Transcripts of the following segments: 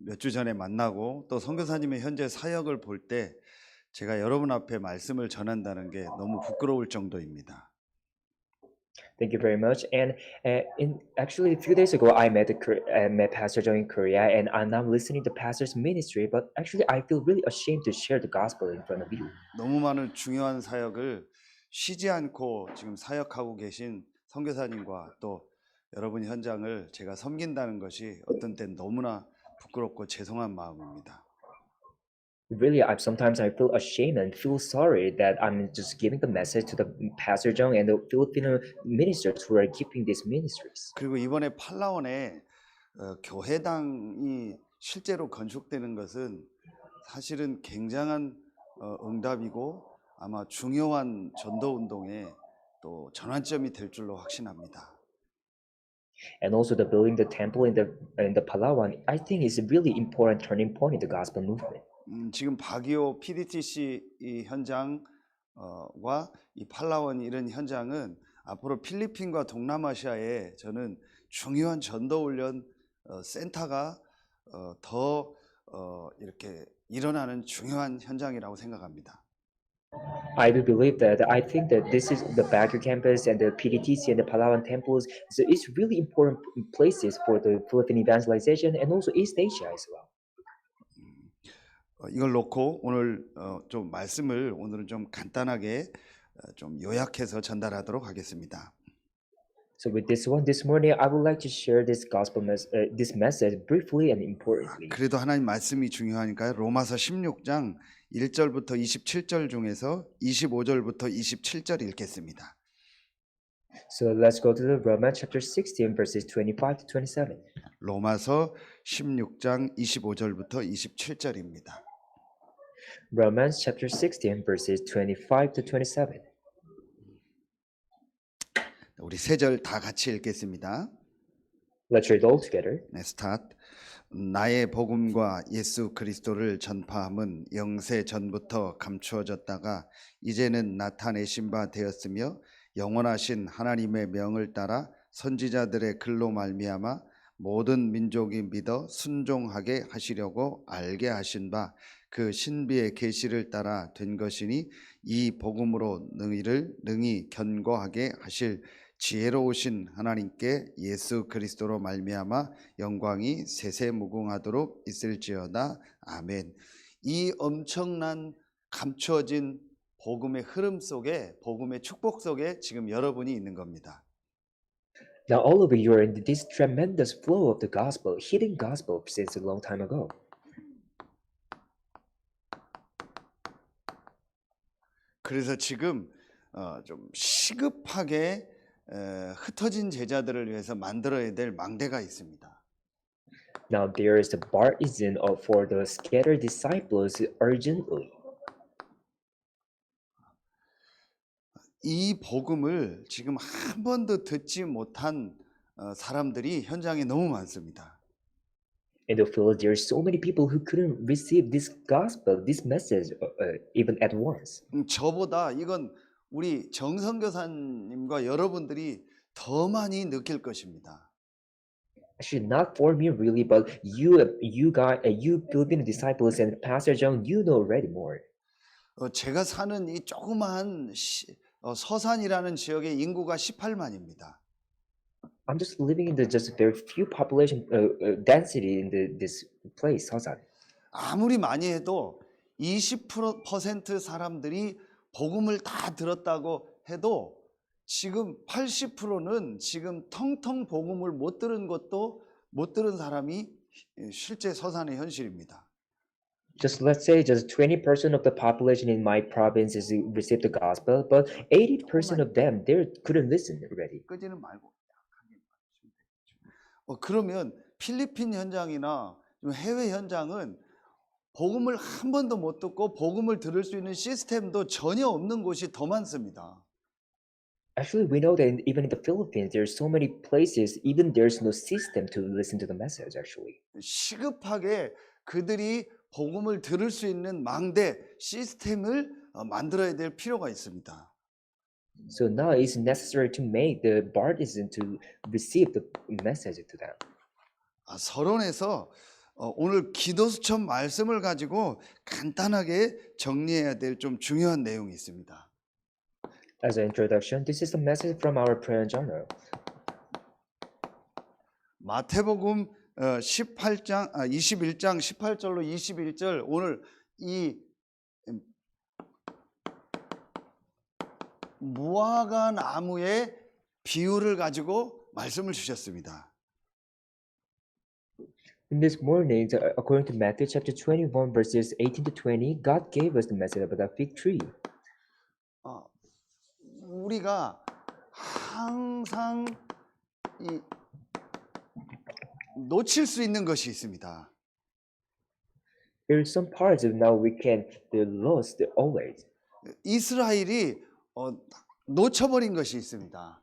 몇 주 전에 만나고 또 선교사님의 현재 사역을 볼 때 제가 여러분 앞에 말씀을 전한다는 게 너무 부끄러울 정도입니다. Thank you very much. And in actually a few days ago, I met Pastor Joe in Korea, and I'm now listening to Pastor's ministry. But actually, I feel really ashamed to share the gospel in front of you. 너무 많은 중요한 사역을 쉬지 않고 지금 사역하고 계신 선교사님과 또 여러분 현장을 제가 섬긴다는 것이 어떤 땐 너무나 부끄럽고 죄송한 마음입니다. Really, I feel ashamed and feel sorry that I'm just giving the message to the Pastor Jung and the Filipino ministers who are keeping these ministries. 그리고 이번에 팔라원에 교회당이 실제로 건축되는 것은 사실은 굉장한 응답이고 아마 중요한 전도 운동의 또 전환점이 될 줄로 확신합니다. And also the building the temple in the Palawan, I think is a really important turning point in the gospel movement. 지금 바기오 PDTC 이 현장과 이 팔라원 이런 현장은 앞으로 필리핀과 동남아시아에 저는 중요한 전도 훈련 센터가 더 이렇게 일어나는 중요한 현장이라고 생각합니다. I think that this is the Baguio campus and the PDTC and the Palawan temples. So it's really important places for the Philippine evangelization and also East Asia as well. 이걸 놓고 오늘 좀 말씀을 오늘은 좀 간단하게 좀 요약해서 전달하도록 하겠습니다. So with this one, this morning, I would like to share this message briefly and importantly. 그래도 하나님 말씀이 중요하니까요. 로마서 16장 1절부터 27절 중에서 25절부터 27절 읽겠습니다. So let's go to the Romans chapter 16, verses 25 to 27. 로마서 16장 25절부터 27절입니다. Romans chapter 16, verses 25 to 27. 우리 세 절 다 같이 읽겠습니다. Let's read all together. 네, 스타트. 나의 복음과 예수 그리스도를 전파함은 영세 전부터 감추어졌다가 이제는 나타내신 바 되었으며 영원하신 하나님의 명을 따라 선지자들의 글로 말미암아 모든 민족이 믿어 순종하게 하시려고 알게 하신 바 그 신비의 계시를 따라 된 것이니 이 복음으로 너희를 능히 견고하게 하실 지혜로우신 하나님께 예수 그리스도로 말미암아 영광이 세세무궁하도록 있을지어다. 아멘. 이 엄청난 감추어진 복음의 흐름 속에, 복음의 축복 속에 지금 여러분이 있는 겁니다. Now all of you are in this tremendous flow of the gospel, hidden gospel since a long time ago. 그래서 지금 좀 시급하게 흩어진 제자들을 위해서 만들어야 될 망대가 있습니다. Now there is the partisan for the scattered disciples urgently. 이 복음을 지금 한 번도 듣지 못한 사람들이 현장에 너무 많습니다. In the field, there are so many people who couldn't receive this gospel, this message, even at once. 저보다 이건 우리 정선교사님과 여러분들이 더 많이 느낄 것입니다. Actually, not for me really, but you Filipino disciples and Pastor Jung, you know already more. 제가 사는 이 조그마한 서산이라는 지역의 인구가 18만입니다. I'm just living in the just very few population density in this place, Seosan. 아무리 많이 해도 20% 사람들이 복음을 다 들었다고 해도 지금 80%는 지금 텅텅 복음을 못 들은 사람이 실제 서산의 현실입니다. Just let's say just 20% of the population in my province is received the gospel, but 80% of them they couldn't listen already. 끄지는 말고 약하게 말하시면 되겠죠. 그러면 필리핀 현장이나 해외 현장은 복음을 한 번도 못 듣고 복음을 들을 수 있는 시스템도 전혀 없는 곳이 더 많습니다. Actually, we know that even in the Philippines, there are so many places, even there's no system to listen to the message, actually. 시급하게 그들이 복음을 들을 수 있는 망대 시스템을 만들어야 될 필요가 있습니다. So now it's necessary to make the partisan to receive the message to them. 서론에서 오늘 기도 수첩 말씀을 가지고 간단하게 정리해야 될 좀 중요한 내용이 있습니다. As an introduction, this is a message from our prayer journal. 마태복음 18장 21장 18절로 21절 오늘 이 무화과 나무의 비유를 가지고 말씀을 주셨습니다. In this morning, according to Matthew chapter 21, verses 18 to 20, God gave us the message about the fig tree. 우리가 항상 이 놓칠 수 있는 것이 있습니다. There are some parts of now we can lost always. 이스라엘이 놓쳐버린 것이 있습니다.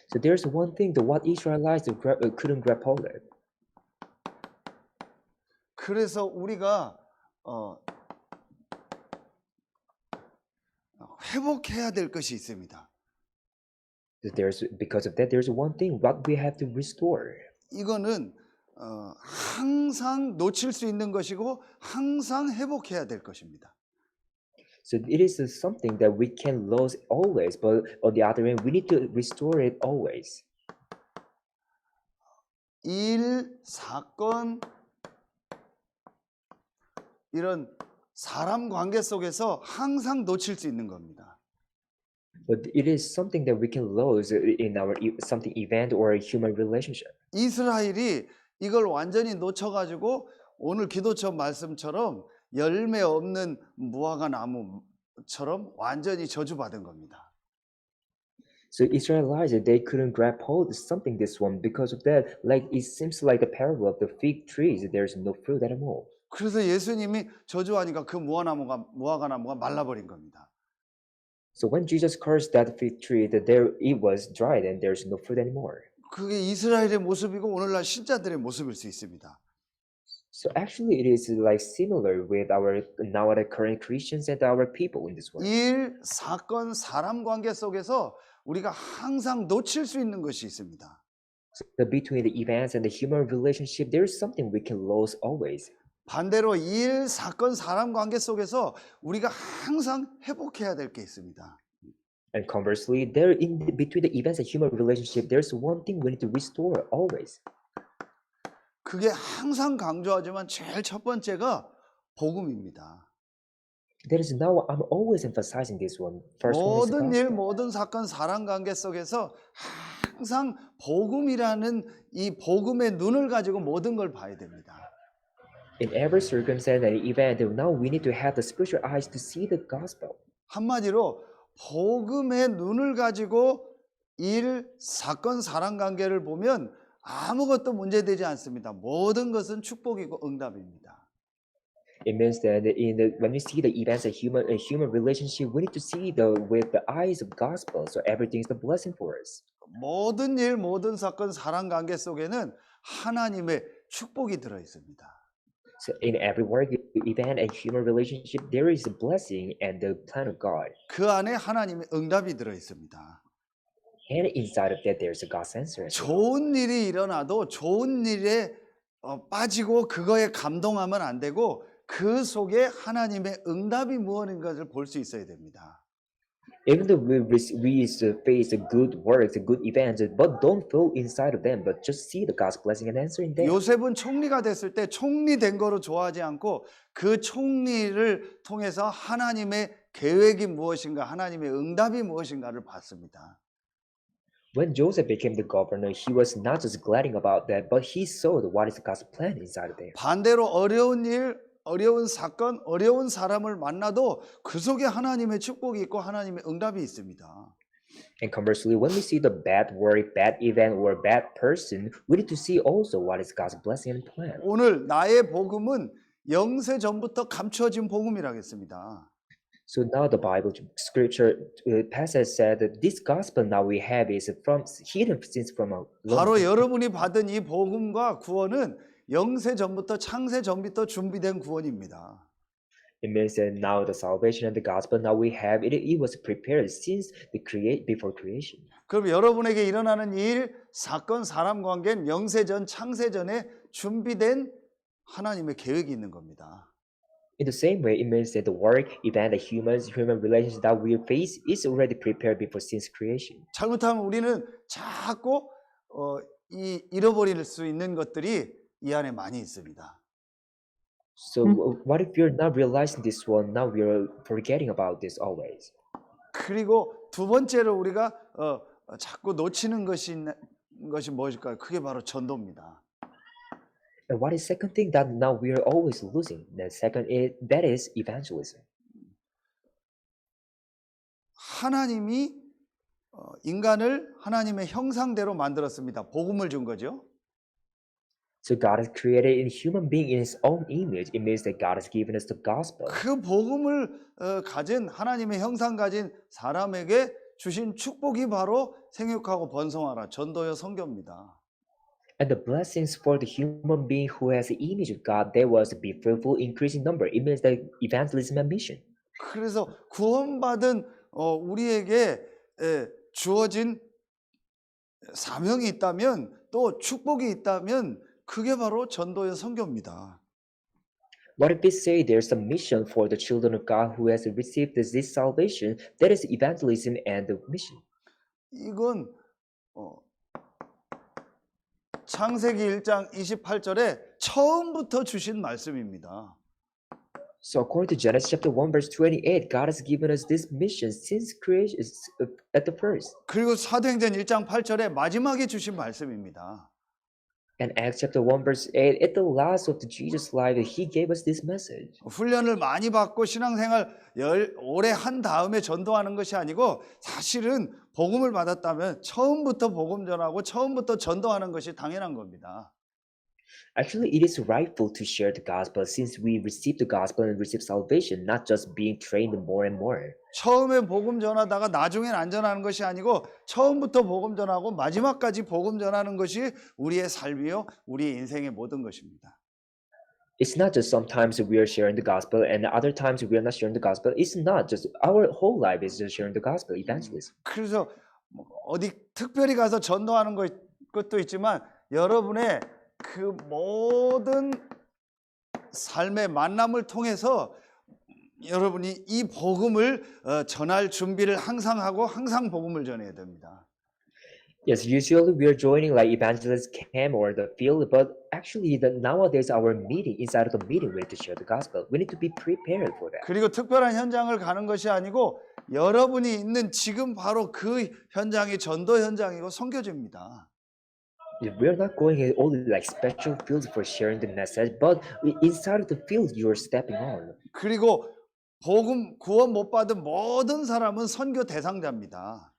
So there's one thing that what Israelites couldn't grab hold of. 그래서 우리가 회복해야 될 것이 있습니다. So because of that, there's one thing what we have to restore. 이거는 항상 놓칠 수 있는 것이고 항상 회복해야 될 것입니다. So it is something that we can lose always, but on the other hand, we need to restore it always. 일, 사건, 이런 사람 관계 속에서 항상 놓칠 수 있는 겁니다. But it is something that we can lose in our something event or a human relationship. 이스라엘이 이걸 완전히 놓쳐가지고 오늘 기도처 말씀처럼 열매 없는 무화과 나무처럼 완전히 저주받은 겁니다. So Israelites, they couldn't grab hold of something this one because of that. Like it seems like the parable of the fig trees. There's no fruit anymore. 그래서 예수님이 저주하니까 그 무화과 나무가 말라버린 겁니다. So when Jesus cursed that fig tree, that there it was dried and there's no fruit anymore. 그게 이스라엘의 모습이고 오늘날 신자들의 모습일 수 있습니다. So actually, it is like similar with our now the current Christians and our people in this world. 일, 사건, 사람 관계 속에서 우리가 항상 놓칠 수 있는 것이 있습니다. So between the events and the human relationship, there is something we can lose always. 반대로 일, 사건, 사람 관계 속에서 우리가 항상 회복해야 될 게 있습니다. And conversely, there between the events and human relationship, there's one thing we need to restore always. 그게 항상 강조하지만 제일 첫 번째가 복음입니다. That is now I'm always emphasizing this one. First one is the 모든 일, gospel. 모든 사건, 사람 관계 속에서 항상 복음이라는 이 복음의 눈을 가지고 모든 걸 봐야 됩니다. In every circumstance and event, now we need to have the spiritual eyes to see the gospel. 한마디로 복음의 눈을 가지고 일, 사건, 사람 관계를 보면 아무것도 문제되지 않습니다. 모든 것은 축복이고 응답입니다. It means that when we see the events of human relationship, we need to see with the eyes of gospel. So everything is the blessing for us. 모든 일, 모든 사건, 사람 관계 속에는 하나님의 축복이 들어 있습니다. So in every work, event, and human relationship, there is a blessing and the plan of God. 그 안에 하나님의 응답이 들어 있습니다. And inside of that, there's a God's answer. as well. 좋은 일이 일어나도 좋은 일에 빠지고 그거에 감동하면 안 되고 그 속에 하나님의 응답이 무엇인가를 볼 수 있어야 됩니다. Even though we face the good works, the good events, but don't fall inside of them, but just see the God's blessing and answer in them. 요셉은 총리가 됐을 때 총리된 거로 좋아하지 않고 그 총리를 통해서 하나님의 계획이 무엇인가, 하나님의 응답이 무엇인가를 봤습니다. When Joseph became the governor, he was not just glad about that, but he saw what is God's plan inside of them. 반대로 어려운 일, 어려운 사건, 어려운 사람을 만나도 그 속에 하나님의 축복이 있고 하나님의 응답이 있습니다. And conversely, when we see the bad work, bad event, or bad person, we need to see also what is God's blessing and plan. 오늘 나의 복음은 영세 전부터 감추어진 복음이라겠습니다. So now the Bible scripture passage said that this gospel now we have is from hidden since from a long 바로 time. 여러분이 받은 이 복음과 구원은 영세 전부터 창세 전부터 준비된 구원입니다. It means that now the salvation and the gospel now we have it was prepared since before creation. 그럼 여러분에게 일어나는 일, 사건, 사람 관계는 영세 전, 창세 전에 준비된 하나님의 계획이 있는 겁니다. In the same way, it means that the work, event, the human relations that we face is already prepared before since creation. 잘못하면 우리는 자꾸 잃어버릴 수 있는 것들이 이 안에 많이 있습니다. So what if we're not realizing this one? Now we're forgetting about this always. 그리고 두 번째로 우리가 자꾸 놓치는 것이 무엇일까요? 그게 바로 전도입니다. And what is second thing that now we are always losing? The second is that is evangelism. 하나님이 인간을 하나님의 형상대로 만들었습니다. 복음을 준 거죠. So God has created a human being in His own image. It means that God has given us the gospel. 그 복음을 가진 하나님의 형상 가진 사람에게 주신 축복이 바로 생육하고 번성하라 전도여 선교입니다. And the blessings for the human being who has the image of God, that was to be fruitful, increase in number. It means that evangelism and mission. 그래서 구원받은 우리에게 주어진 사명이 있다면 또 축복이 있다면 그게 바로 전도의 선교입니다. What if we say there's a mission for the children of God who has received this salvation? That is evangelism and the mission. 이건 창세기 1장 28절에 처음부터 주신 말씀입니다. So according to Genesis chapter 1 verse 28, God has given us this mission since creation at the first. 그리고 사도행전 1장 8절에 마지막에 주신 말씀입니다. And Acts chapter 1 verse 8, at the last of the Jesus life, He gave us this message. 훈련을 많이 받고 신앙생활 오래 한 다음에 전도하는 것이 아니고 사실은 복음을 받았다면 처음부터 복음 전하고 처음부터 전도하는 것이 당연한 겁니다. Actually, it is rightful to share the gospel since we received the gospel and received salvation, not just being trained more and more. 처음에 복음 전하다가 나중엔 안 전하는 것이 아니고 처음부터 복음 전하고 마지막까지 복음 전하는 것이 우리의 삶이요 우리의 인생의 모든 것입니다. It's not just sometimes we are sharing the gospel and other times we are not sharing the gospel. It's not just our whole life is just sharing the gospel, evangelism. 그래서 어디 특별히 가서 전도하는 것도 있지만 여러분의 그 모든 삶의 만남을 통해서 여러분이 이 복음을 전할 준비를 항상 하고 항상 복음을 전해야 됩니다. Yes, usually we are joining like evangelist camp or the field, but actually nowadays our meeting, inside of the meeting, we need to share the gospel. We need to be prepared for that. 그리고 특별한 현장을 가는 것이 아니고 여러분이 있는 지금 바로 그 현장이 전도 현장이고 선교지입니다. We are not going in only like special fields for sharing the message, but inside of the field you are stepping on. 그리고 복음 구원 못 받은 모든 사람은 선교 대상자입니다.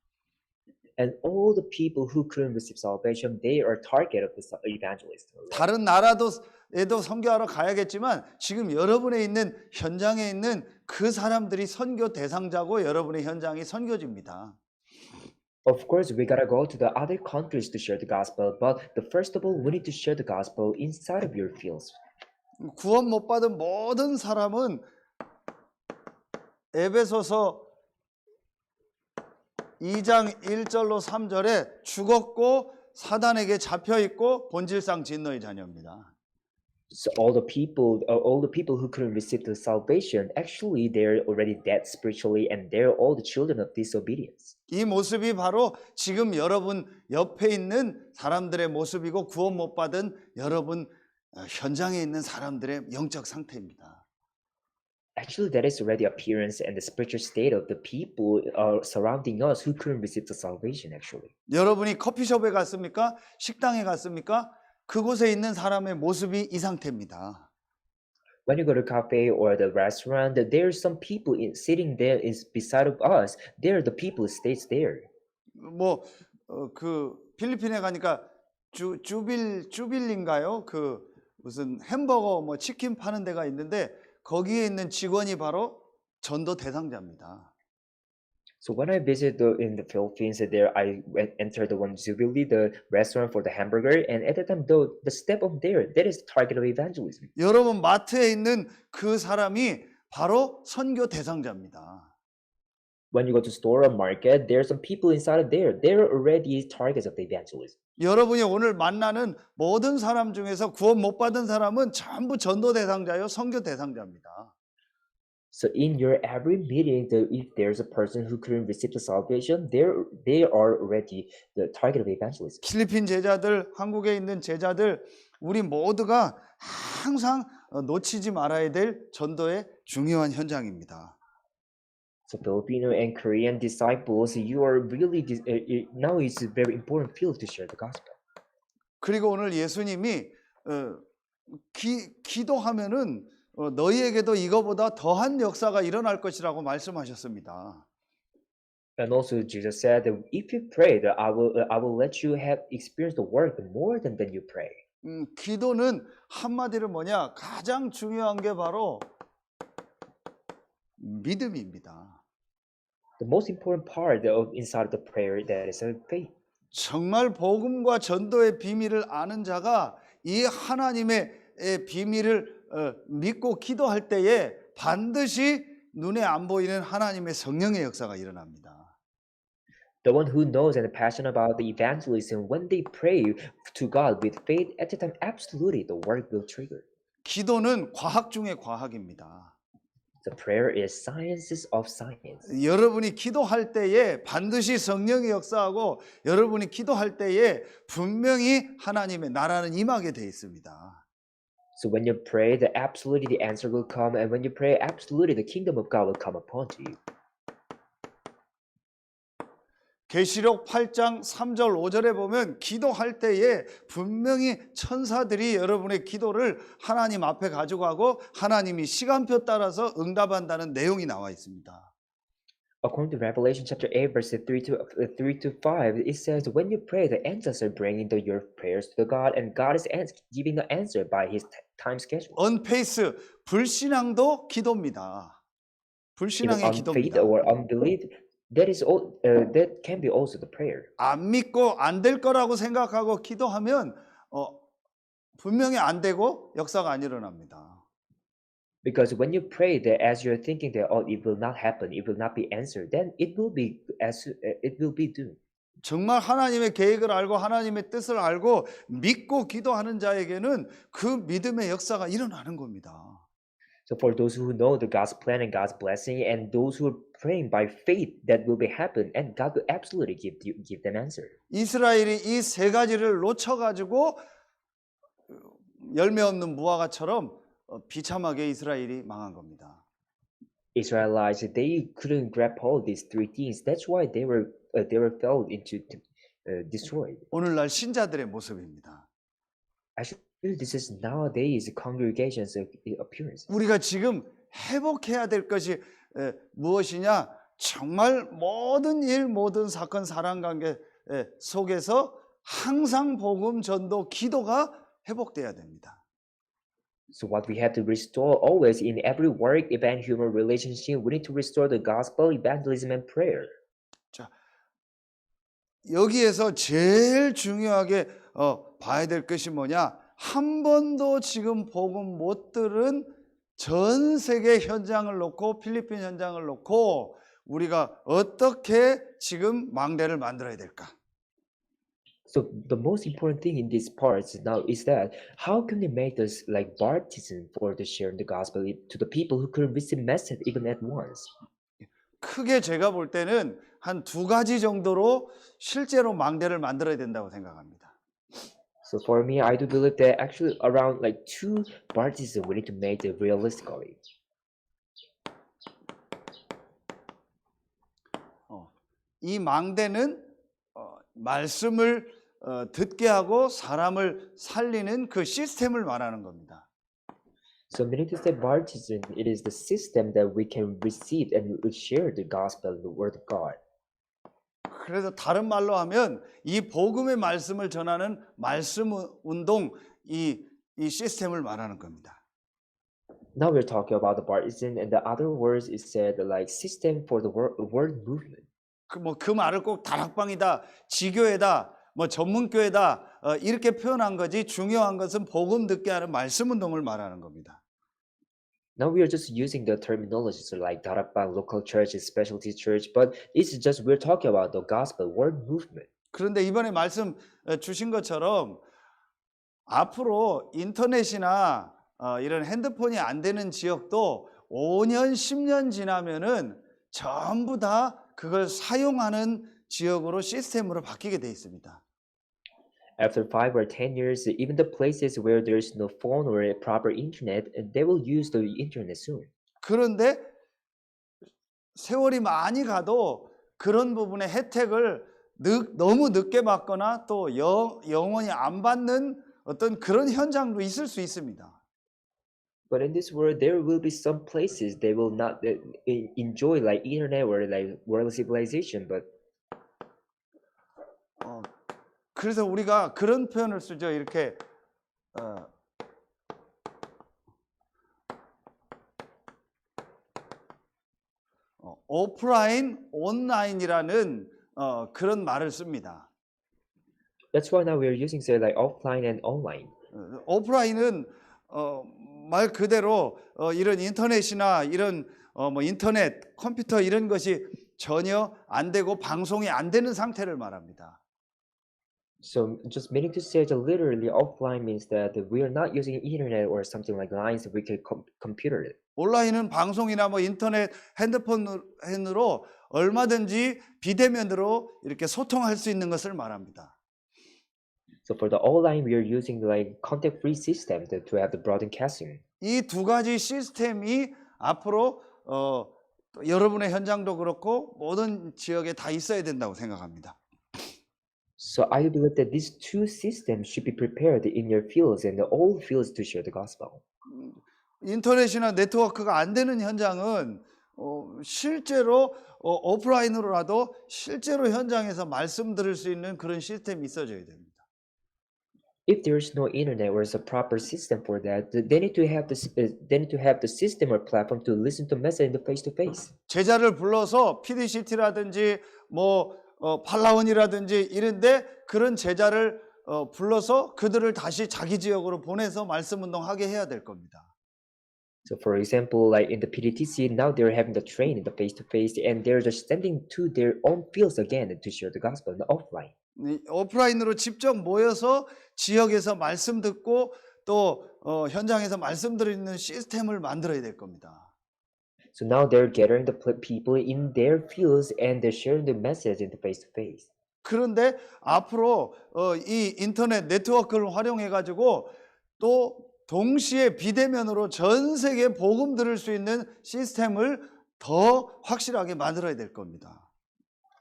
And all the people who couldn't receive salvation, they are target of the evangelist. 다른 나라도에도 선교하러 가야겠지만 지금 여러분의 있는 현장에 있는 그 사람들이 선교 대상자고 여러분의 현장이 선교지입니다. Of course, we gotta go to the other countries to share the gospel, but first of all, we need to share the gospel inside of your fields. 구원 못 받은 모든 사람은 에베소서 2장 1절로 3절에 죽었고 사단에게 잡혀 있고 본질상 진노의 자녀입니다. So all the people who couldn't receive the salvation, actually they're already dead spiritually, and they're all the children of disobedience. 이 모습이 바로 지금 여러분 옆에 있는 사람들의 모습이고 구원 못 받은 여러분 현장에 있는 사람들의 영적 상태입니다. Actually, that is already appearance and the spiritual state of the people surrounding us who couldn't receive the salvation. Actually, 여러분이 커피숍에 갔습니까? 식당에 갔습니까? 그곳에 있는 사람의 모습이 이 상태입니다. when you go to cafe or the restaurant, there are some people sitting there beside of us. They're the people who stays there. 그 필리핀에 가니까 쭈빌린가요? 그 무슨 햄버거 뭐 치킨 파는 데가 있는데 거기에 있는 직원이 바로 전도 대상자입니다. So when I visit in the Philippines, there I entered the one Jubilee, the restaurant for the hamburger, and at that time, the step up there, that is the target of evangelism. 여러분 마트에 있는 그 사람이 바로 선교 대상자입니다. When you go to store or market, there are some people inside of there. They're already targets of the evangelism. 여러분이 오늘 만나는 모든 사람 중에서 구원 못 받은 사람은 전부 전도 대상자요, 선교 대상자입니다. So in your every meeting, if there's a person who couldn't receive the salvation, they are already the target of evangelism. 필리핀 제자들, 한국에 있는 제자들, 우리 모두가 항상 놓치지 말아야 될 전도의 중요한 현장입니다. So Filipino and Korean disciples, you are really now it's a very important field to share the gospel. 그리고 오늘 예수님이 기도하면은 너희에게도 이거보다 더한 역사가 일어날 것이라고 말씀하셨습니다. And also Jesus said that if you pray, that I will let you have experienced the work more than you pray. 기도는 한마디로 뭐냐? 가장 중요한 게 바로 믿음입니다. The most important part of inside the prayer that is faith. 정말 복음과 전도의 비밀을 아는 자가 이 하나님의 비밀을 믿고 기도할 때에 반드시 눈에 안 보이는 하나님의 성령의 역사가 일어납니다. The one who knows and passionate about the evangelism, when they pray to God with faith, at the time, absolutely the work will trigger. 기도는 과학 중의 과학입니다. The prayer is sciences of science. 여러분이 기도할 때에 반드시 성령이 역사하고 여러분이 기도할 때에 분명히 하나님의 나라는 임하게 돼 있습니다. So when you pray, absolutely the answer will come, and when you pray, absolutely the kingdom of God will come upon you. 계시록 8장 3절 5절에 보면 기도할 때에 분명히 천사들이 여러분의 기도를 하나님 앞에 가져가고 하나님이 시간표 따라서 응답한다는 내용이 나와 있습니다. According to Revelation chapter 8, verses 3 to 5, it says, when you pray, the angels are bringing your prayers to the God, and God is giving the answer by His time schedule. 언페이스, 불신앙도 기도입니다. 불신앙의 Even unfaith 기도입니다. or unbelief, that can be also the prayer. 안 믿고 안 될 거라고 생각하고 기도하면 분명히 안 되고 역사가 안 일어납니다. Because when you pray that as you're thinking that it will not happen, it will not be answered, then it will be doomed. 정말 하나님의 계획을 알고 하나님의 뜻을 알고 믿고 기도하는 자에게는 그 믿음의 역사가 일어나는 겁니다. So for those who know the God's plan and God's blessing, and those who are praying by faith, that will be happen, and God will absolutely give them answer. 이스라엘이 이 세 가지를 놓쳐가지고 열매 없는 무화과처럼 비참하게 이스라엘이 망한 겁니다. Israelites, they couldn't grab hold of these three things. That's why they were fell into destroyed. 오늘날 신자들의 모습입니다. Actually, this is nowadays congregations' appearance. 우리가 지금 회복해야 될 것이 무엇이냐? 정말 모든 일, 모든 사건, 사랑관계 속에서 항상 복음, 전도, 기도가 회복돼야 됩니다. So what we have to restore always in every work, event, human relationship, we need to restore the gospel, evangelism, and prayer. 자, 여기에서 제일 중요하게 봐야 될 것이 뭐냐? 한 번도 지금 복음 못 들은 전 세계 현장을 놓고 필리핀 현장을 놓고 우리가 어떻게 지금 망대를 만들어야 될까? So the most important thing in these parts now is that how can we make this like baptism for the sharing the gospel to the people who couldn't receive message even at once? 크게 제가 볼 때는 한 두 가지 정도로 실제로 망대를 만들어야 된다고 생각합니다. So for me, I do believe that actually around like two baptism we need to make it realistically. 이 망대는 말씀을 듣게 하고 사람을 살리는 그 시스템을 말하는 겁니다. So meaning to say baptism, it is the system that we can receive and share the gospel, the word of God. 그래서 다른 말로 하면 이 복음의 말씀을 전하는 말씀 운동 이 시스템을 말하는 겁니다. Now we're talking about the baptism, and the other words is said like system for the word movement. 그 말을 꼭 다락방이다, 지교회다, 전문교회다 이렇게 표현한 거지 중요한 것은 복음 듣게 하는 말씀 운동을 말하는 겁니다. Now we are just using the terminologies like darakbang, local church, specialty church, but it's just we're talking about the gospel word movement. 그런데 이번에 말씀 주신 것처럼 앞으로 인터넷이나 이런 핸드폰이 안 되는 지역도 5년, 10년 지나면은 전부 다 그걸 사용하는 지역으로 시스템으로 바뀌게 돼 있습니다. After 5 or 10 years, even the places where there's no phone or a proper internet, they will use the internet soon. 그런데 세월이 많이 가도 그런 부분의 혜택을 너무 늦게 받거나 또 영원히 안 받는 어떤 그런 현장도 있을 수 있습니다. But in this world, there will be some places they will not enjoy like internet or like world civilization. But 어, 그래서 우리가 그런 표현을 쓰죠. 이렇게 오프라인, 온라인이라는 그런 말을 씁니다. that's why now we are using say like offline and online. 오프라인은 말 그대로 이런 인터넷이나 이런 뭐 인터넷, 컴퓨터 이런 것이 전혀 안 되고 방송이 안 되는 상태를 말합니다. So just meaning to say that literally offline means that we are not using internet or something like lines that we can computer it. 온라인은 방송이나 뭐 인터넷, 핸드폰으로 얼마든지 비대면으로 이렇게 소통할 수 있는 것을 말합니다. So for the online, we are using like contact-free system to have the broadcasting. 이 두 가지 시스템이 앞으로 또 여러분의 현장도 그렇고 모든 지역에 다 있어야 된다고 생각합니다. So I believe that these two systems should be prepared in your fields and all fields to share the gospel. 인터넷이나 네트워크가 안 되는 현장은 실제로 오프라인으로라도 실제로 현장에서 말씀 들을 수 있는 그런 시스템이 있어져야 됩니다. If there is no internet or is a proper system for that, they need to have this. They need to have the system or platform to listen to message in the face to face. 제자를 불러서 PDCT라든지 뭐 팔라원이라든지 이런데 그런 제자를 불러서 그들을 다시 자기 지역으로 보내서 말씀 운동하게 해야 될 겁니다. So, for example, like in the PDTC, now they're having the training, the face to face, and they're just sending to their own fields again to share the gospel in the offline. 오프라인으로 직접 모여서 지역에서 말씀 듣고 또 현장에서 말씀 드리는 시스템을 만들어야 될 겁니다. So now they're gathering the people in their fields and they're sharing the message in the face to face. 그런데 앞으로 이 인터넷 네트워크를 활용해 가지고 또 동시에 비대면으로 전 세계 복음 들을 수 있는 시스템을 더 확실하게 만들어야 될 겁니다.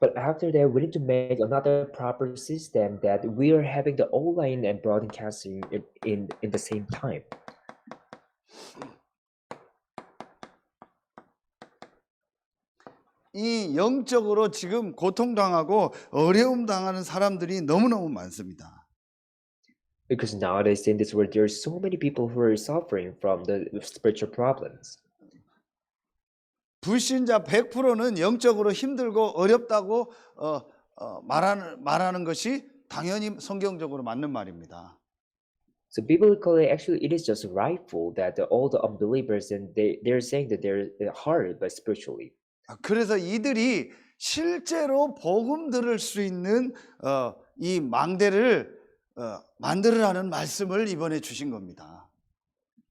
But after that, we need to make another proper system that we are having the online and broadcasting in the same time. 이 영적으로 지금 고통당하고 어려움 당하는 사람들이 너무너무 많습니다. Because nowadays in this world, there are so many people who are suffering from the spiritual problems. 불신자 100%는 영적으로 힘들고 어렵다고 말하는 것이 당연히 성경적으로 맞는 말입니다. So biblically, actually, it is just rightful that all the unbelievers and they're saying that they're hard, but spiritually. 그래서 이들이 실제로 복음 들을 수 있는 이 망대를 만들으라는 말씀을 이번에 주신 겁니다.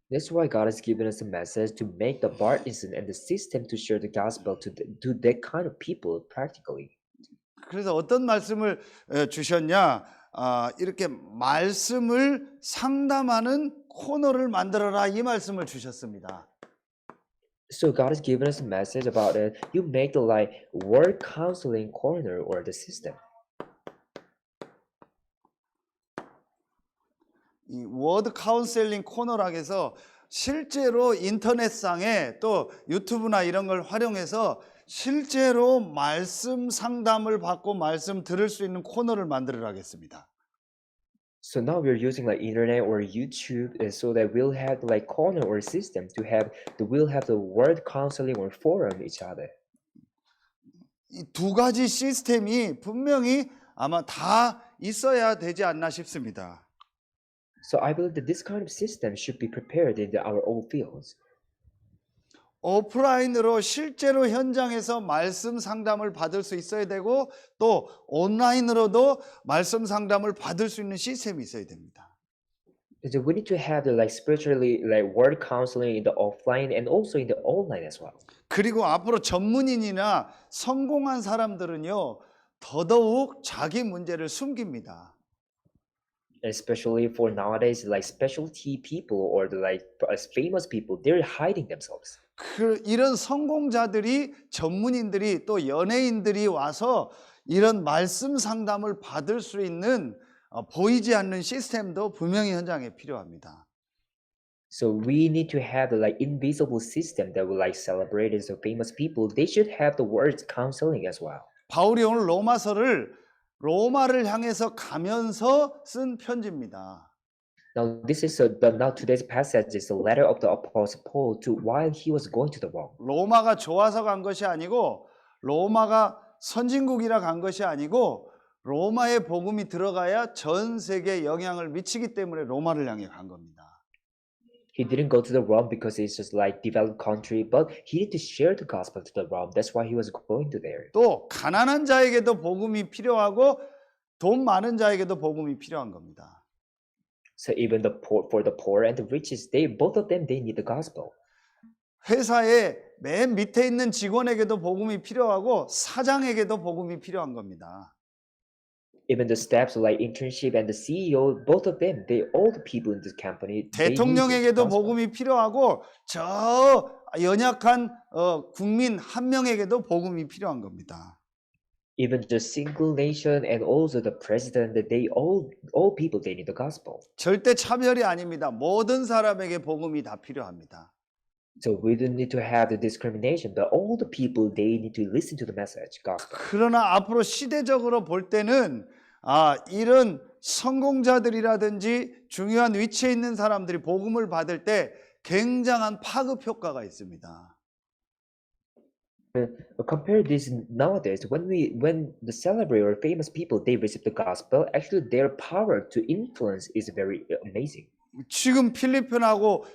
That's why God has given us a message to make the partisan and the system to share the gospel to that kind of people practically. 그래서 어떤 말씀을 주셨냐? 이렇게 말씀을 상담하는 코너를 만들어라 이 말씀을 주셨습니다. So God has given us a message about it. You make the like word counseling corner or the system. 이 워드 카운셀링 코너라고 해서 실제로 인터넷상에 또 유튜브나 이런 걸 활용해서 실제로 말씀 상담을 받고 말씀 들을 수 있는 코너를 만들으라 하겠습니다. So now we're using like internet or YouTube so that we'll have like corner or system to have we'll have the word counseling or forum each other. 이 두 가지 시스템이 분명히 아마 다 있어야 되지 않나 싶습니다. So I believe that this kind of system should be prepared in our own fields. 오프라인으로 실제로 현장에서 말씀 상담을 받을 수 있어야 되고 또 온라인으로도 말씀 상담을 받을 수 있는 시스템이 있어야 됩니다. So we need to have the like spiritually like word counseling in the offline and also in the online as well. 그리고 앞으로 전문인이나 성공한 사람들은요, 더더욱 자기 문제를 숨깁니다. Especially for nowadays, like specialty people or the like famous people, they're hiding themselves. 이런 성공자들이 전문인들이 또 연예인들이 와서 이런 말씀 상담을 받을 수 있는 보이지 않는 시스템도 분명히 현장에 필요합니다. So we need to have the like invisible system that will like celebrate as the famous people. They should have the words counseling as well. 바울이 오늘 로마서를 로마를 향해서 가면서 쓴 편지입니다. Now this is now today's passage is the letter of the apostle Paul to while he was going to the Rome. 로마가 좋아서 간 것이 아니고 로마가 선진국이라 간 것이 아니고 로마의 복음이 들어가야 전 세계에 영향을 미치기 때문에 로마를 향해 간 겁니다. He didn't go to the Rome because it's just like developed country, but he needed to share the gospel to the Rome. That's why he was going to there. 또 가난한 자에게도 복음이 필요하고 돈 많은 자에게도 복음이 필요한 겁니다. So even the poor, for the poor and the riches, they both of them they need the gospel. 회사의 맨 밑에 있는 직원에게도 복음이 필요하고 사장에게도 복음이 필요한 겁니다. Even the staffs like internship and the CEO, both of them, they all the people in this company. They need the 대통령에게도 gospel. 복음이 필요하고 저 연약한 국민 한 명에게도 복음이 필요한 겁니다. Even the single nation and also the president, they all people they need the gospel. 절대 차별이 아닙니다. 모든 사람에게 복음이 다 필요합니다. So we don't need to have the discrimination, but all the people they need to listen to the message, gospel. 그러나 앞으로 시대적으로 볼 때는 이런 성공자들이라든지 중요한 위치에 있는 사람들이 복음을 받을 때 굉장한 파급 효과가 있습니다. Compare this nowadays when the celebrity or famous people they receive the gospel, actually their power to influence is very amazing. 지금 필리핀하고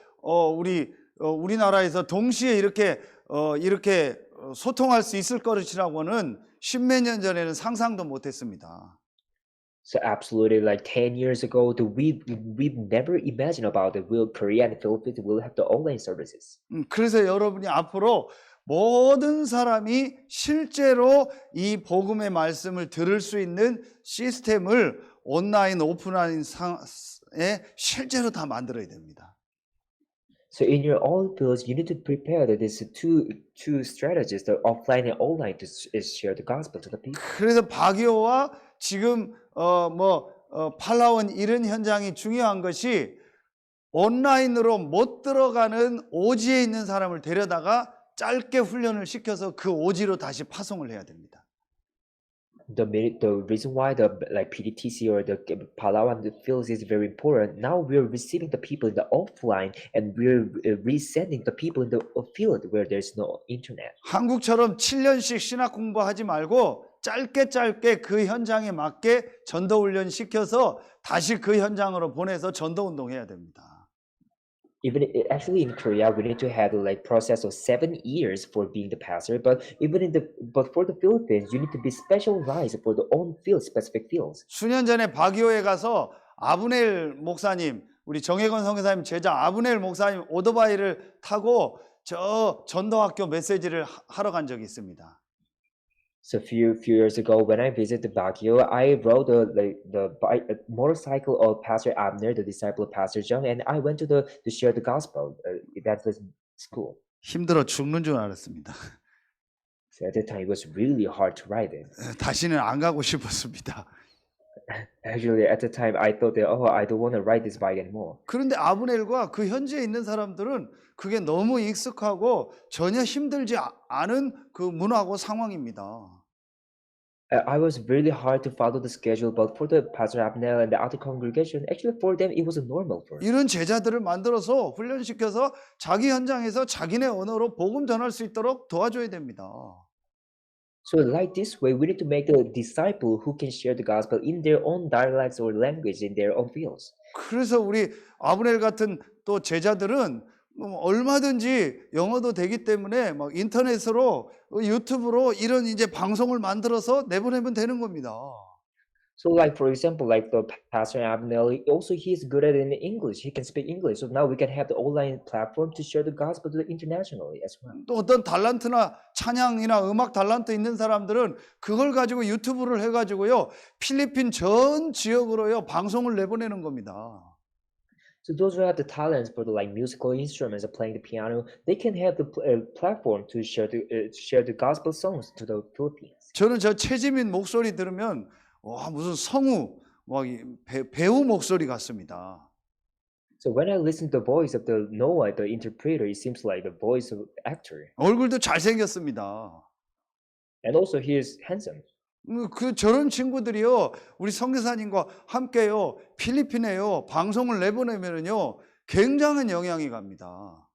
우리나라에서 동시에 이렇게 소통할 수 있을 것이라고는 십몇 년 전에는 상상도 못했습니다. So absolutely, like 10 years ago, we never imagined about the will Korea and Philippines will have the online services. 그래서 여러분이 앞으로 모든 사람이 실제로 이 복음의 말씀을 들을 수 있는 시스템을 온라인, 오프라인에 실제로 다 만들어야 됩니다. So in your own fields, you need to prepare that these two strategies, the offline and online, to share the gospel to the people. 그래서 바기오와 지금 팔라원 이런 현장이 중요한 것이 온라인으로 못 들어가는 오지에 있는 사람을 데려다가 짧게 훈련을 시켜서 그 오지로 다시 파송을 해야 됩니다. The reason why the like PDTC or the Palawan fields is very important. Now we're receiving the people in the offline and we're resending the people in the field where there's no internet. 한국처럼 7년씩 신학 공부하지 말고 짧게 그 현장에 맞게 전도 훈련 시켜서 다시 그 현장으로 보내서 전도 운동해야 됩니다. Even actually in Korea, we need to have the like process of 7 years for being the pastor. But for the Philippines, you need to be specialized for the own field, specific fields. 수년 전에 바기오에 가서 아브넬 목사님, 우리 정혜건 선교사님 제자 아브넬 목사님 오토바이를 타고 저 전도학교 메시지를 하러 간 적이 있습니다. So few years ago, when I visited Baguio, I rode the motorcycle of Pastor Abner, the disciple of Pastor Jung, and I went to share the gospel. That was school. 힘들어 죽는 줄 알았습니다. So at that time, it was really hard to ride it. 다시는 안 가고 싶었습니다. Actually, at the time, I thought that I don't want to ride this bike anymore. 그런데 아브넬과 그 현지에 있는 사람들은 그게 너무 익숙하고 전혀 힘들지 않은 그 문화고 상황입니다. I was really hard to follow the schedule, but for the Pastor Abner and the other congregation, actually for them it was normal for them. 이런 제자들을 만들어서 훈련시켜서 자기 현장에서 자기네 언어로 복음 전할 수 있도록 도와줘야 됩니다. So like this way, we need to make the disciple who can share the gospel in their own dialects or language in their own fields. 그래서 우리 아브넬 같은 또 제자들은 뭐 얼마든지 영어도 되기 때문에 막 인터넷으로 유튜브로 이런 이제 방송을 만들어서 내보내면 되는 겁니다. So, like for example, like the pastor Abnel, also he's good at in English. He can speak English. So now we can have the online platform to share the gospel to the internationally as well. 또 어떤 달란트나 찬양이나 음악 달란트 있는 사람들은 그걸 가지고 유튜브를 해가지고요 필리핀 전 지역으로요 방송을 내보내는 겁니다. So those who have the talents for the like musical instruments or playing the piano, they can have the platform to share the gospel songs to the Philippines. 저는 저 최지민 목소리 들으면 와 무슨 성우 막 배우 목소리 같습니다. So when I listen to the voice of the Noah, the interpreter, it seems like the voice of actor, 얼굴도 잘생겼습니다. and also he is handsome. 그 저런 친구들이요 우리 선교사님과 함께요 필리핀에요 방송을 내보내면은요 굉장한 영향이 갑니다.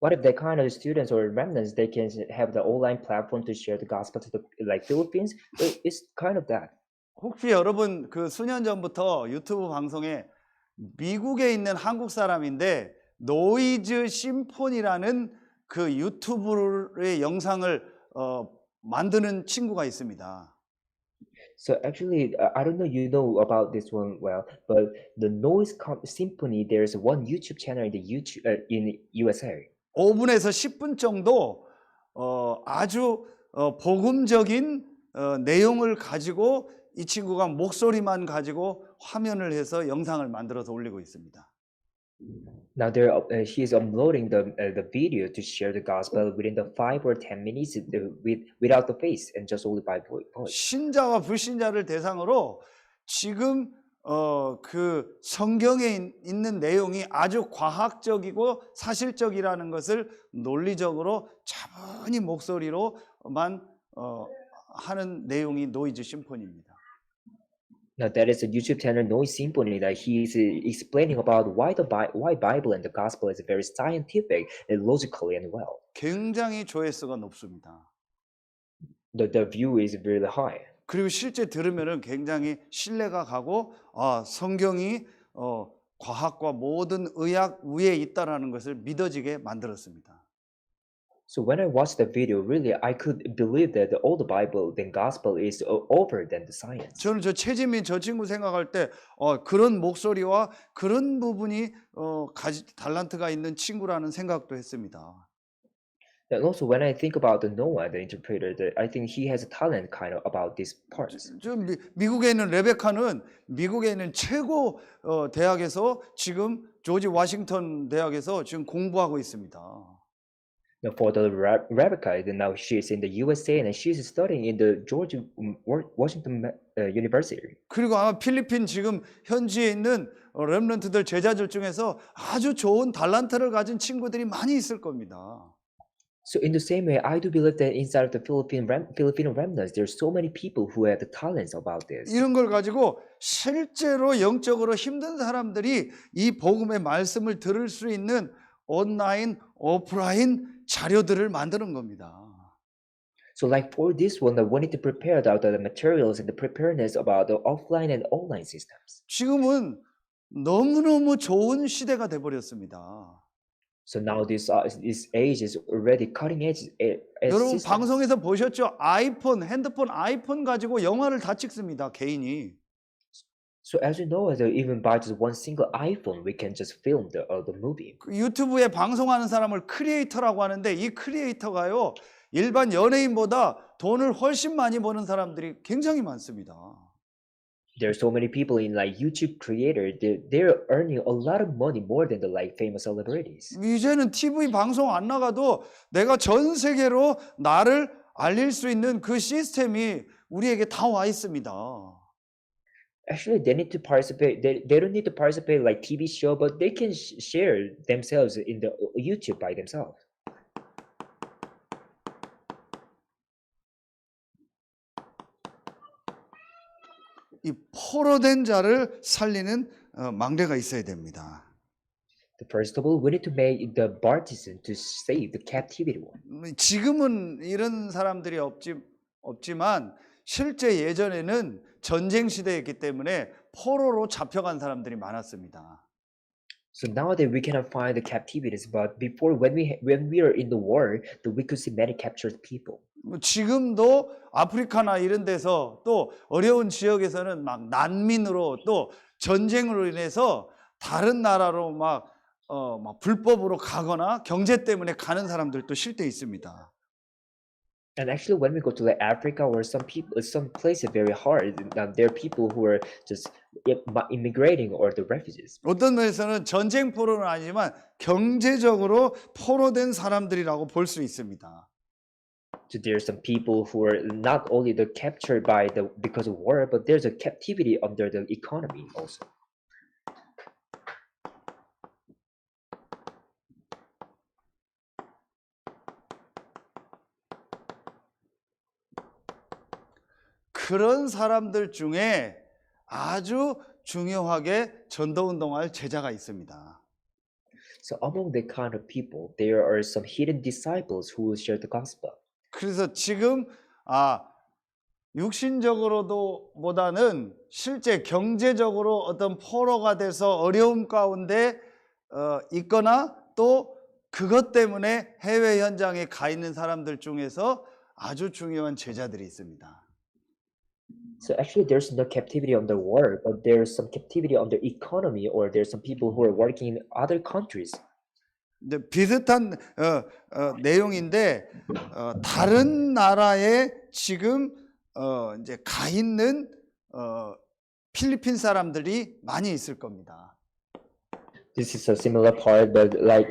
What if that kind of students or remnants they can have the online platform to share the gospel to the like Philippines? It's kind of that. 혹시 여러분 그 수년 전부터 유튜브 방송에 미국에 있는 한국 사람인데 노이즈 심포니라는 그 유튜브의 영상을 만드는 친구가 있습니다. So actually, I don't know you know about this one well, but the Symphony, there's one YouTube channel in the YouTube in USA. 5분에서 10분 정도 아주 복음적인 내용을 가지고 이 친구가 목소리만 가지고 화면을 해서 영상을 만들어서 올리고 있습니다. Now he is uploading the video to share the gospel within the 5 or 10 minutes without the face and just only by voice. 신자와 불신자를 대상으로 지금 그 성경에 있는 내용이 아주 과학적이고 사실적이라는 것을 논리적으로 차분히 목소리로만 하는 내용이 노이즈 심포니입니다. Now that is a YouTube channel Noise Symphony that he is explaining about why Bible and the gospel is very scientific and logically and well. 굉장히 조회수가 높습니다. The view is really high. 그리고 실제 들으면은 굉장히 신뢰가 가고 성경이 과학과 모든 의학 위에 있다라는 것을 믿어지게 만들었습니다. So when I watched the video, really I could believe that all the Bible, the gospel is over than the science. 저는 저 최지민 저 친구 생각할 때 그런 목소리와 그런 부분이 달란트가 있는 친구라는 생각도 했습니다. And also when I think about the Noah, the interpreter, I think he has a talent kind of about these parts. 좀 미국에 있는 레베카는 미국에 있는 최고 대학에서 지금 조지 워싱턴 대학에서 지금 공부하고 있습니다. Now for the Rebecca, now she is in the USA and she is studying in the George Washington University. 그리고 아마 필리핀 지금 현지에 있는 렘넌트들 제자들 중에서 아주 좋은 달란트를 가진 친구들이 많이 있을 겁니다. So in the same way, I do believe that inside of the Filipino remnants, there are so many people who have the talents about this. 이런 걸 가지고 실제로 영적으로 힘든 사람들이 이 복음의 말씀을 들을 수 있는 온라인, 오프라인 자료들을 만드는 겁니다. So like for this one, we need to prepare the materials and the preparedness about the offline and online systems. 지금은 너무너무 좋은 시대가 돼버렸습니다. So now this age is already cutting edge. 여러분 systems. 방송에서 보셨죠? 핸드폰 아이폰 가지고 영화를 다 찍습니다. 개인이. So as you know, even by just one single iPhone, we can just film the movie. 유튜브에 방송하는 사람을 크리에이터라고 하는데 이 크리에이터가요 일반 연예인보다 돈을 훨씬 많이 버는 사람들이 굉장히 많습니다. There are so many people in like YouTube creator. They're earning a lot of money more than the like famous celebrities. 이제는 TV 방송 안 나가도 내가 전 세계로 나를 알릴 수 있는 그 시스템이 우리에게 다 와 있습니다. Actually, they need to participate. They don't need to participate like TV show, but they can share themselves in the YouTube by themselves. 이 포로된 자를 살리는 망대가 있어야 됩니다. First of all, we need to make the partisan to save the captivity one. 지금은 이런 사람들이 없지만 실제 예전에는 전쟁 시대였기 때문에 포로로 잡혀간 사람들이 많았습니다. So nowadays we cannot find the captivities, but before when we are in the war, we could see many captured people. 뭐 지금도 아프리카나 이런 데서 또 어려운 지역에서는 막 난민으로 또 전쟁으로 인해서 다른 나라로 막 불법으로 가거나 경제 때문에 가는 사람들도 실제 있습니다. And actually, when we go to like Africa or some people, some places very hard, there are people who are just immigrating or the refugees. 어떤 면에서는 전쟁 포로는 아니지만 경제적으로 포로된 사람들이라고 볼 수 있습니다. So there are some people who are not only the captured by the because of war, but there's a captivity under the economy also. 그런 사람들 중에 아주 중요하게 전도운동할 제자가 있습니다. So among the kind of people, there are some hidden disciples who will share the gospel. 그래서 지금 육신적으로도 보다는 실제 경제적으로 어떤 포로가 돼서 어려움 가운데 있거나 또 그것 때문에 해외 현장에 가 있는 사람들 중에서 아주 중요한 제자들이 있습니다. So actually, there's no captivity under war, but there's some captivity under economy, or there's some people who are working in other countries. 이제 비슷한 내용인데 다른 나라에 지금 이제 가 있는 필리핀 사람들이 많이 있을 겁니다. This is a similar part, but like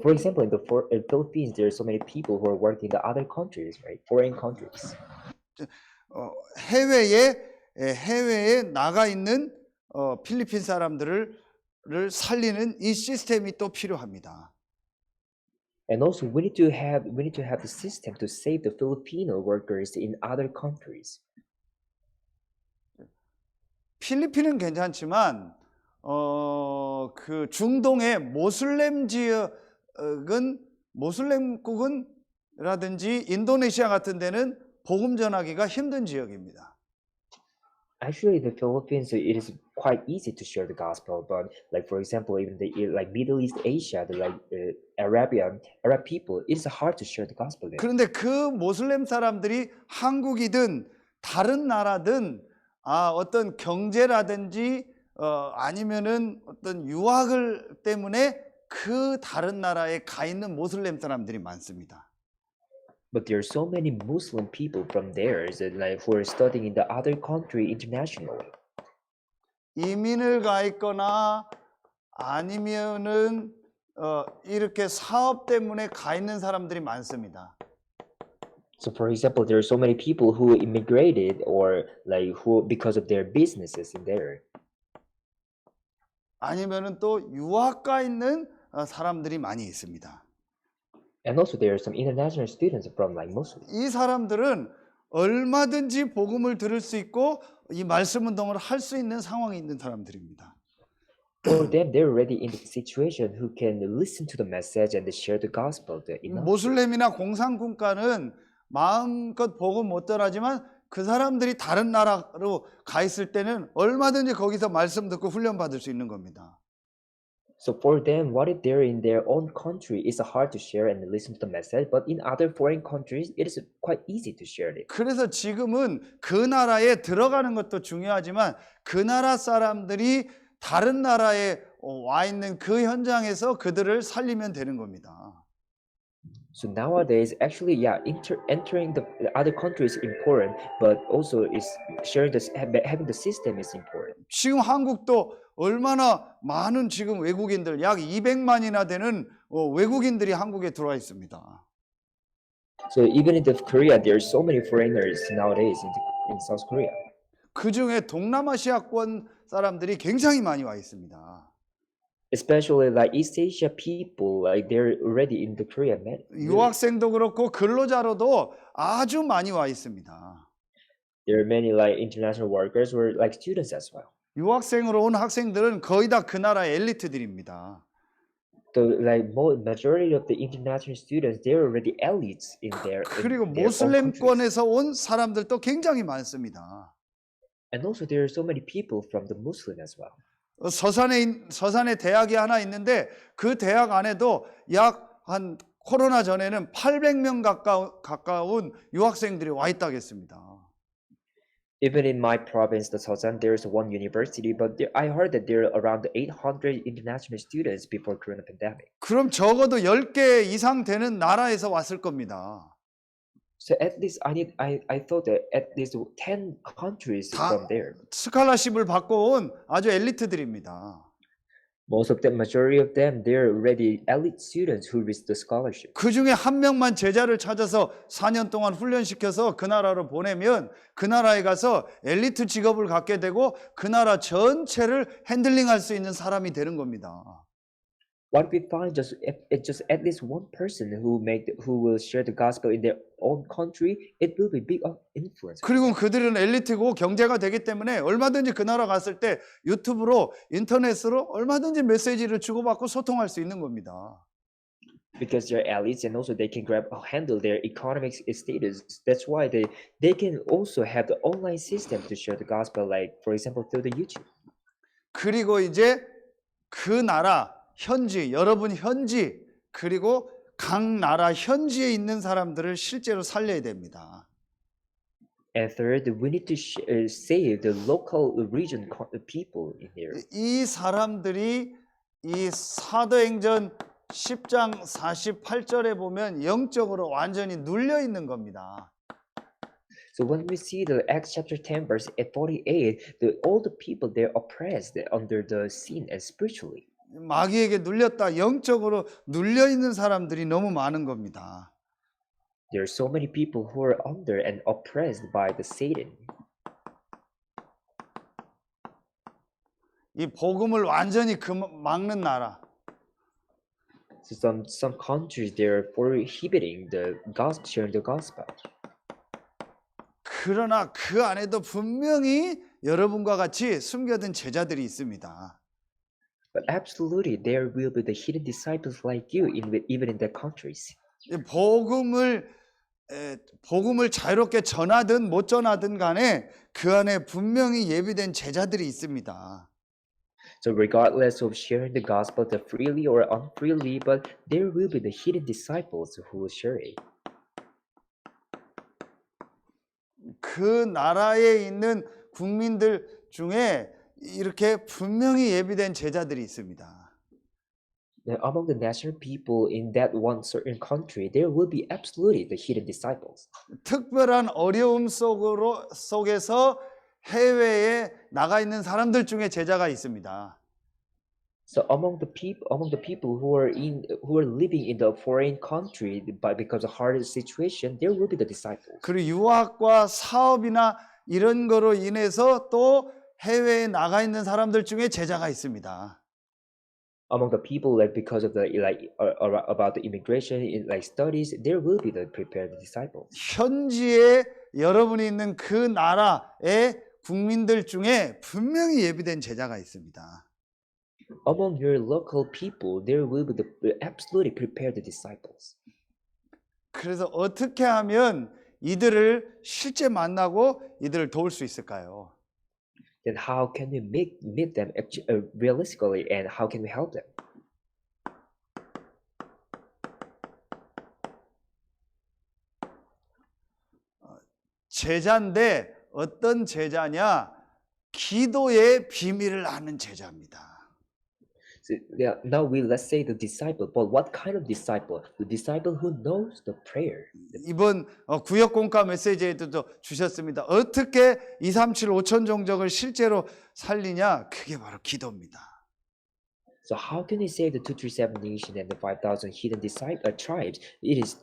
for example, in the Philippines, there are so many people who are working in the other countries, right? Foreign countries. 해외에 나가 있는 필리핀 사람들을 살리는 이 시스템이 또 필요합니다. And also, we need to have the system to save the Filipino workers in other countries. 필리핀은 괜찮지만 그 중동의 모슬렘 지역은 모슬렘국은라든지 인도네시아 같은 데는 복음 전하기가 힘든 지역입니다. Actually, the Philippines, it is quite easy to share the gospel, but like for example, even the like Middle East Asia, the Arab people, it is hard to share the gospel there. 그런데 그 모슬렘 사람들이 한국이든 다른 나라든 어떤 경제라든지 아니면은 어떤 유학을 때문에 그 다른 나라에 가 있는 모슬렘 사람들이 많습니다. But there are so many Muslim people from there like who are studying in the other country internationally. 이민을 가 있거나 아니면은 이렇게 사업 때문에 가 있는 사람들이 많습니다. So for example, there are so many people who immigrated or like who because of their businesses in there. 아니면은 또 유학 가 있는 사람들이 많이 있습니다. And also there are some international students from like Muslims. 이 사람들은 얼마든지 복음을 들을 수 있고 이 말씀 운동을 할 수 있는 상황에 있는 사람들입니다. For them, they're already in the situation who can listen to the message and share the gospel. 모슬렘이나 공산국가는 마음껏 복음 못 전하지만 그 사람들이 다른 나라로 가 있을 때는 얼마든지 거기서 말씀 듣고 훈련 받을 수 있는 겁니다. So for them, what if they're in their own country, it's hard to share and listen to the message. But in other foreign countries, it is quite easy to share it. 그래서 지금은 그 나라에 들어가는 것도 중요하지만 그 나라 사람들이 다른 나라에 와 있는 그 현장에서 그들을 살리면 되는 겁니다. So nowadays, actually, yeah, entering the other countries is important, but also is sharing this, having the system is important. 지금 한국도 얼마나 많은 지금 외국인들 약 200만이나 되는 외국인들이 한국에 들어와 있습니다. So even in Korea, there are so many foreigners nowadays in South Korea. 그 중에 동남아시아권 사람들이 굉장히 많이 와 있습니다. Especially like East Asia people, like they're already in the Korea. 유학생도 그렇고 근로자로도 아주 많이 와 있습니다. There are many like international workers or like students as well. 유학생으로 온 학생들은 거의 다 그 나라의 엘리트들입니다. So like majority of the international students, they're already elites in their. 그리고 모슬렘권에서 온 사람들도 굉장히 많습니다. And also there are so many people from the Muslim as well. 서산에 대학이 하나 있는데 그 대학 안에도 약 한 코로나 전에는 800명 가까운 유학생들이 와 있다고 했습니다. Even in my province, the Seosan, there's one university, but I heard that there are around 800 international students before Corona pandemic. 그럼 적어도 10개 이상 되는 나라에서 왔을 겁니다. So at least I thought that at least 10 countries 다 from there. 스칼라십을 받고 온 아주 엘리트들입니다. Most of them, majority of them, they're already elite students who received the scholarship. 그 중에 한 명만 제자를 찾아서 4년 동안 훈련시켜서 그 나라로 보내면 그 나라에 가서 엘리트 직업을 갖게 되고 그 나라 전체를 핸들링할 수 있는 사람이 되는 겁니다. What we find just at least one person who will share the gospel in their own country, it will be big influence. 그리고 그들은 엘리트고 경제가 되기 때문에 얼마든지 그 나라 갔을 때 유튜브로 인터넷으로 얼마든지 메시지를 주고받고 소통할 수 있는 겁니다. Because they're elites and also they can handle their economic status. That's why they can also have the online system to share the gospel, like for example through the YouTube. 그리고 이제 그 나라 현지, 여러분 현지, 그리고 각 나라 현지에 있는 사람들을 실제로 살려야 됩니다. And third, we need to save the local region people in here. 이 사람들이 이 사도행전 10장 48절에 보면 영적으로 완전히 눌려 있는 겁니다. So when we see the Acts chapter 10 verse 48, all the people they're oppressed under the sin and spiritually. 마귀에게 눌렸다, 영적으로 눌려 있는 사람들이 너무 많은 겁니다. There are so many people who are under and oppressed by the Satan. 이 복음을 완전히 막는 나라. So some countries they're prohibiting the gospel, sharing the gospel. 그러나 그 안에도 분명히 여러분과 같이 숨겨둔 제자들이 있습니다. But absolutely, there will be the hidden disciples like you, even in the countries. 이 복음을 자유롭게 전하든 못 전하든 간에 그 안에 분명히 예비된 제자들이 있습니다. So regardless of sharing the gospel the freely or unfreely, but there will be the hidden disciples who will share it. 그 나라에 있는 국민들 중에 이렇게 분명히 예비된 제자들이 있습니다. Now, among the national people in that one certain country, there will be absolutely the hidden disciples. 특별한 어려움 속에서 해외에 나가 있는 사람들 중에 제자가 있습니다. So among the people who are living in the foreign country because of hard situation, there will be the disciples. 그리고 유학과 사업이나 이런 거로 인해서 또 해외에 나가 있는 사람들 중에 제자가 있습니다. Among the people because of the about the immigration in studies, there will be the prepared disciples. 현지에 여러분이 있는 그 나라의 국민들 중에 분명히 예비된 제자가 있습니다. Among your local people, there will be the absolutely prepared disciples. 그래서 어떻게 하면 이들을 실제 만나고 이들을 도울 수 있을까요? Then how can we meet them realistically, and how can we help them? 제자인데 어떤 제자냐? 기도의 비밀을 아는 제자입니다. So now let's say the disciple, but what kind of disciple? The disciple who knows the prayer. 이번 구역 공과 메시지에도 주셨습니다. 어떻게 237 5천 종족을 실제로 살리냐? 그게 바로 기도입니다. So how can we save the 237 nation and the 5,000 hidden tribes? It is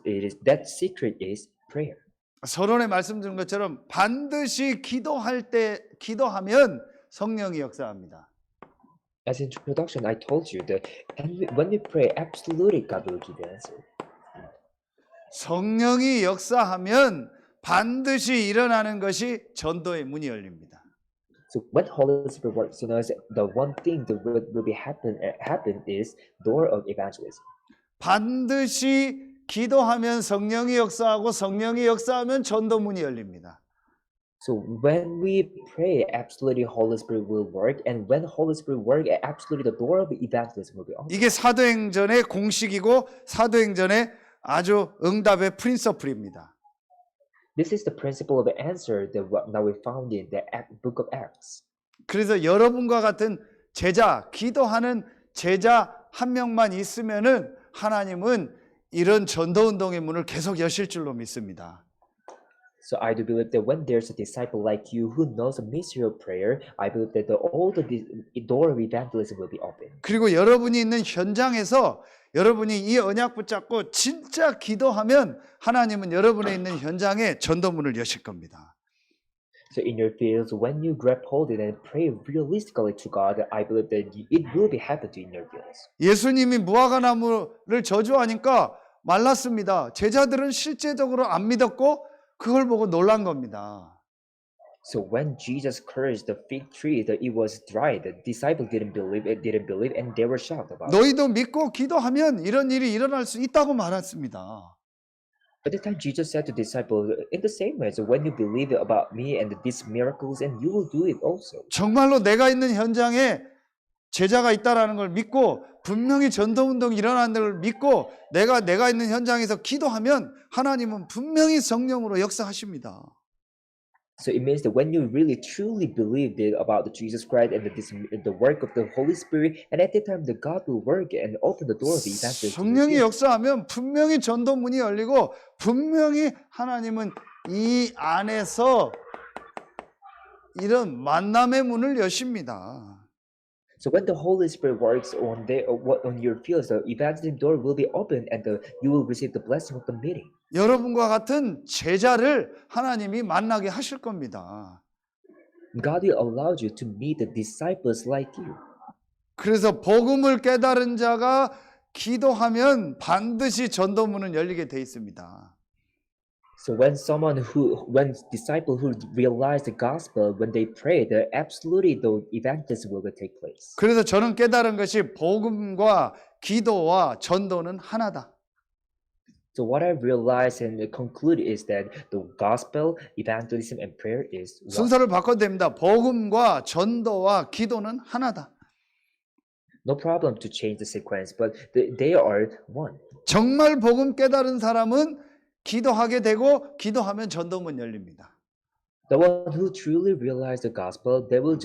that secret is prayer. 서론에 말씀드린 것처럼 반드시 기도하면 성령이 역사합니다. As introduction, I told you that when we pray, absolutely God will give the answer. 성령이 역사하면 반드시 일어나는 것이 전도의 문이 열립니다. So when Holy Spirit works in us, the one thing that will be happen is door of evangelism. 반드시 기도하면 성령이 역사하고 성령이 역사하면 전도 문이 열립니다. So when we pray, absolutely Holy Spirit will work, and when Holy Spirit work, absolutely the door of evangelism will be open. 이게 사도행전의 공식이고 사도행전의 아주 응답의 프린서플입니다. This is the principle of answer that we found in the book of Acts. 그래서 여러분과 같은 제자, 기도하는 제자 한 명만 있으면은 하나님은 이런 전도운동의 문을 계속 여실 줄로 믿습니다. So I do believe that when there's a disciple like you who knows the mystery of prayer, I believe that all the door of evangelism will be open. 그리고 여러분이 있는 현장에서 여러분이 이 언약 붙잡고 진짜 기도하면 하나님은 여러분의 있는 현장에 전도문을 여실 겁니다. So in your fields, when you grab hold of it and pray realistically to God, I believe that it will be happen to in your fields. 예수님이 무화과나무를 저주하니까 말랐습니다. 제자들은 실제적으로 안 믿었고 그걸 보고 놀란 겁니다. So when Jesus cursed the fig tree, that it was dry, the disciples didn't believe, and they were shocked about it. 너희도 믿고 기도하면 이런 일이 일어날 수 있다고 말했습니다. At the time, Jesus said to disciples, in the same way, so when you believe about me and these miracles, and you will do it also. 정말로 내가 있는 현장에 제자가 있다라는 걸 믿고 분명히 전도운동이 일어나는 걸 믿고 내가 있는 현장에서 기도하면 하나님은 분명히 성령으로 역사하십니다. So it means that when you really truly believe about the Jesus Christ and the work of the Holy Spirit, and at that time the God will work and open the door of the evangelism. 성령이 역사하면 분명히 전도문이 열리고 분명히 하나님은 이 안에서 이런 만남의 문을 여십니다. So when the Holy Spirit works on your fields, the evangelism door will be open, and you will receive the blessing of the meeting. 여러분과 같은 제자를 하나님이 만나게 하실 겁니다. God will allow you to meet the disciples like you. 그래서 복음을 깨달은 자가 기도하면 반드시 전도문은 열리게 돼 있습니다. So when disciples who realize the gospel, when they pray, absolutely the evangelism will take place. 그래서 저는 깨달은 것이 복음과 기도와 전도는 하나다. So what I realized and conclude is that the gospel, evangelism, and prayer is one. 순서를 바꿔도 됩니다. 복음과 전도와 기도는 하나다. No problem to change the sequence, but they are one. 정말 복음 깨달은 사람은 기도하게 되고 기도하면 전도문 열립니다. The one who truly realize the gospel, they will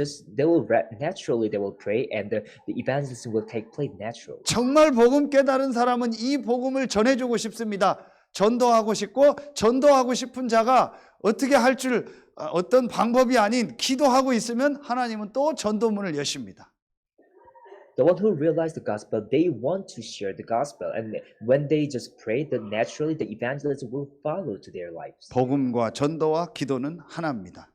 pray, and the evangelism will take place naturally. 정말 복음 깨달은 사람은 이 복음을 전해주고 싶습니다. 전도하고 싶고 전도하고 싶은 자가 어떻게 할 줄 어떤 방법이 아닌 기도하고 있으면 하나님은 또 전도문을 여십니다. The one who realize the gospel, they want to share the gospel, and when they just pray, then naturally the evangelism will follow to their lives. 복음과 전도와 기도는 하나입니다.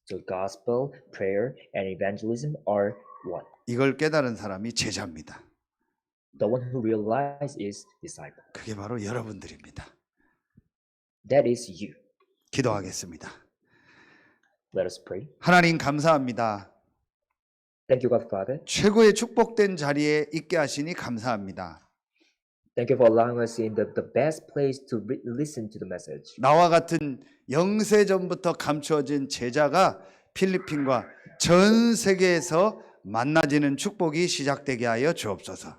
So gospel, prayer, and evangelism are one. 이걸 깨달은 사람이 제자입니다. The one who realize is disciple. 그게 바로 여러분들입니다. That is you. 기도하겠습니다. Let us pray. 하나님 감사합니다. Thank you, God Father. 최고의 축복된 자리에 있게 하시니 감사합니다. Thank you for allowing us in the best place to listen to the message. 나와 같은 영세전부터 감추어진 제자가 필리핀과 전 세계에서 만나지는 축복이 시작되게 하여 주옵소서.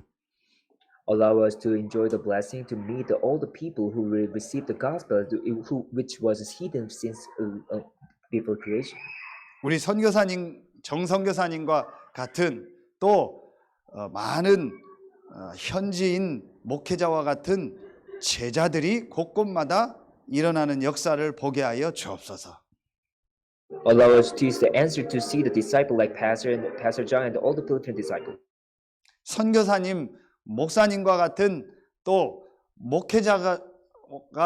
Allow us to enjoy the blessing to meet all the people who will receive the gospel, which was hidden since before creation. 우리 선교사님, 정선교사님과 같은 또 많은 현지인 목회자와 같은 제자들이 곳곳마다 일어나는 역사를 보게 하여 주옵소서. Allow us to use the answer to see the disciple like Pastor John and all the Philippine disciples. 선교사님, 목사님과 같은 또 목회자가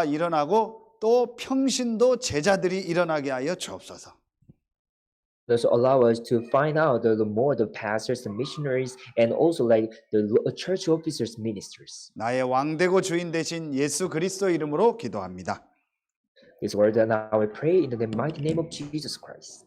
일어나고 또 평신도 제자들이 일어나게 하여 주옵소서. Also allow us to find out the more the pastors, the missionaries, and also like the church officers, ministers. 나의 왕되고 주인 되신 예수 그리스도 이름으로 기도합니다. This word, and now I pray in the mighty name of Jesus Christ.